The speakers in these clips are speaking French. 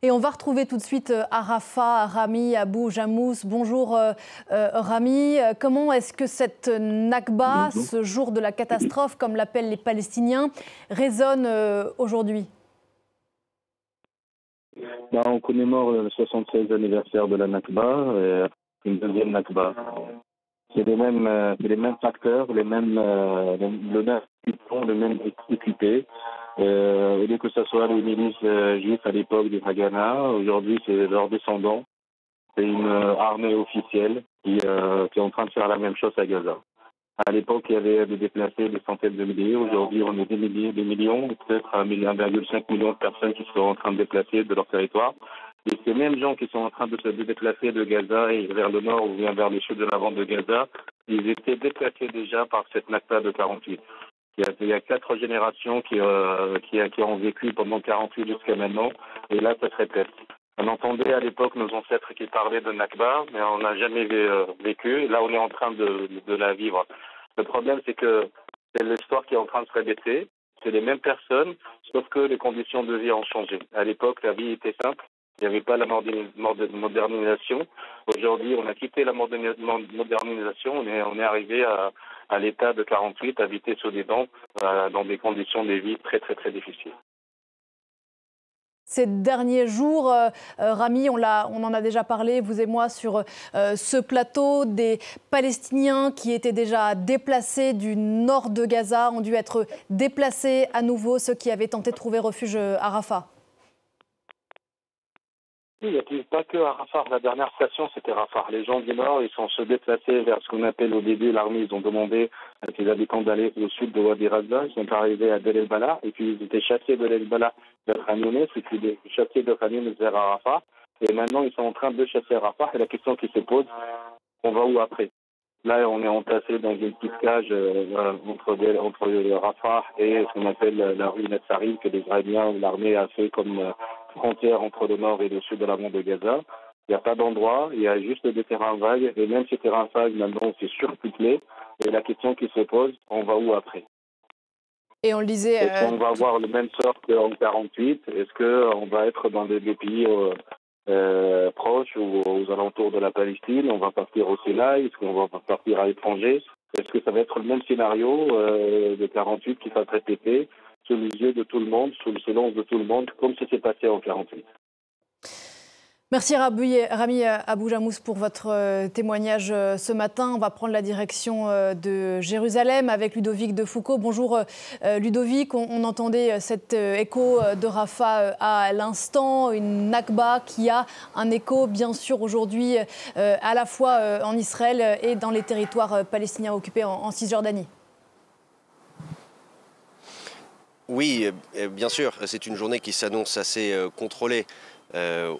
Et on va retrouver tout de suite à Rafah, Rami Abou Jamous. Bonjour Rami, comment est-ce que cette Nakba, ce jour de la catastrophe, comme l'appellent les Palestiniens, résonne aujourd'hui? On commémore le 76e anniversaire de la Nakba, une deuxième Nakba. C'est les mêmes facteurs, le même piton, le même équipé. Au lieu que ce soit les milices juifs à l'époque du Haganah, aujourd'hui c'est leurs descendants. C'est une armée officielle qui est en train de faire la même chose à Gaza. À l'époque, il y avait des déplacés, des centaines de milliers. Aujourd'hui, on est des milliers, des millions, peut-être 1,5 million de personnes qui sont en train de déplacer de leur territoire. Et ces mêmes gens qui sont en train de se déplacer de Gaza et vers le nord ou bien vers le sud de la bande de Gaza, ils étaient déplacés déjà par cette Nakba de 48. Il y a 4 générations qui ont vécu pendant 48 jusqu'à maintenant, et là, ça se répète. On entendait à l'époque nos ancêtres qui parlaient de Nakba, mais on n'a jamais vécu. Là, on est en train de la vivre. Le problème, c'est que c'est l'histoire qui est en train de se répéter. C'est les mêmes personnes, sauf que les conditions de vie ont changé. À l'époque, la vie était simple. Il n'y avait pas la modernisation. Aujourd'hui, on a quitté la modernisation. On est arrivé à l'état de 48, habité sous des dents, dans des conditions de vie très, très, très difficiles. Ces derniers jours, Rami, on en a déjà parlé, vous et moi, sur ce plateau, des Palestiniens qui étaient déjà déplacés du nord de Gaza ont dû être déplacés à nouveau, ceux qui avaient tenté de trouver refuge à Rafah. Il n'y a pas que à Rafah. La dernière station, c'était Rafah. Les gens du Nord, ils sont se déplacés vers ce qu'on appelle au début l'armée. Ils ont demandé à ses habitants d'aller au sud de Wadi Razza. Ils sont arrivés à Deir el-Balah et puis ils étaient chassés de Deir el-Balah vers Khan Younes et puis chassés de Khan Younes vers Rafah. Et maintenant, ils sont en train de chasser Rafah. Et la question qui se pose, on va où après? Là, on est entassé dans une petite cage entre Rafah et ce qu'on appelle la rue Natsari, que les Israéliens, l'armée a fait comme frontière entre le nord et le sud de la bande de Gaza. Il n'y a pas d'endroit, il y a juste des terrains vagues. Et même ces terrains vagues, maintenant, c'est surpeuplé. Et la question qui se pose, on va où après? Et on le disait... Est-ce qu'on va avoir le même sort qu'en 48? Est-ce qu'on va être dans des pays proches ou aux alentours de la Palestine? On va partir au Sinaï? Est-ce qu'on va partir à l'étranger? Est-ce que ça va être le même scénario de 48 qui va se répéter sous les yeux de tout le monde, sous le silence de tout le monde, comme ça s'est passé en 48? Merci Rami Abou Jamous pour votre témoignage ce matin. On va prendre la direction de Jérusalem avec Ludovic de Foucault. Bonjour Ludovic, on entendait cet écho de Rafah à l'instant, une Nakba qui a un écho bien sûr aujourd'hui à la fois en Israël et dans les territoires palestiniens occupés en Cisjordanie. Oui, bien sûr, c'est une journée qui s'annonce assez contrôlée.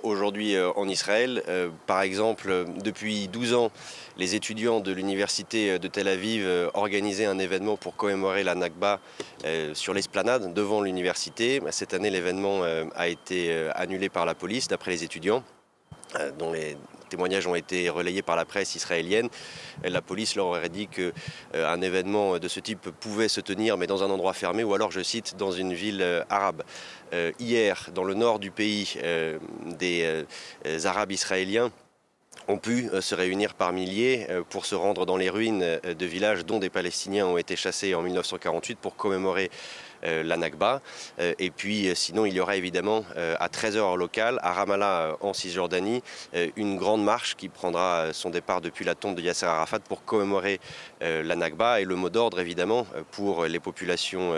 Aujourd'hui en Israël. Par exemple, depuis 12 ans, les étudiants de l'université de Tel Aviv organisaient un événement pour commémorer la Nakba sur l'esplanade devant l'université. Cette année, l'événement a été annulé par la police, d'après les étudiants, dont les témoignages ont été relayés par la presse israélienne. La police leur aurait dit qu'un événement de ce type pouvait se tenir, mais dans un endroit fermé, ou alors, je cite, dans une ville arabe. Hier, dans le nord du pays, des Arabes israéliens ont pu se réunir par milliers pour se rendre dans les ruines de villages dont des Palestiniens ont été chassés en 1948 pour commémorer la Nakba. Et puis sinon, il y aura évidemment à 13h heure locale, à Ramallah en Cisjordanie, une grande marche qui prendra son départ depuis la tombe de Yasser Arafat pour commémorer la Nakba. Et le mot d'ordre, évidemment, pour les populations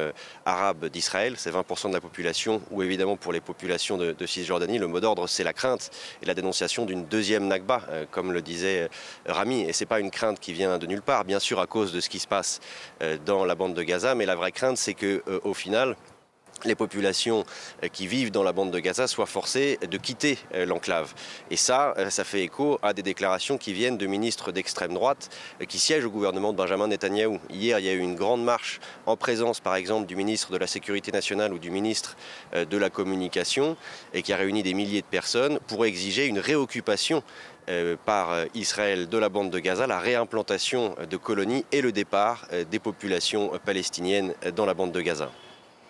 arabes d'Israël, c'est 20% de la population, ou évidemment pour les populations de Cisjordanie, le mot d'ordre, c'est la crainte et la dénonciation d'une deuxième Nakba, comme le disait Rami. Et ce n'est pas une crainte qui vient de nulle part, bien sûr à cause de ce qui se passe dans la bande de Gaza, mais la vraie crainte, c'est que au final, les populations qui vivent dans la bande de Gaza soient forcées de quitter l'enclave. Et ça fait écho à des déclarations qui viennent de ministres d'extrême droite qui siègent au gouvernement de Benjamin Netanyahou. Hier, il y a eu une grande marche en présence, par exemple, du ministre de la Sécurité nationale ou du ministre de la Communication, et qui a réuni des milliers de personnes pour exiger une réoccupation par Israël de la bande de Gaza, la réimplantation de colonies et le départ des populations palestiniennes dans la bande de Gaza.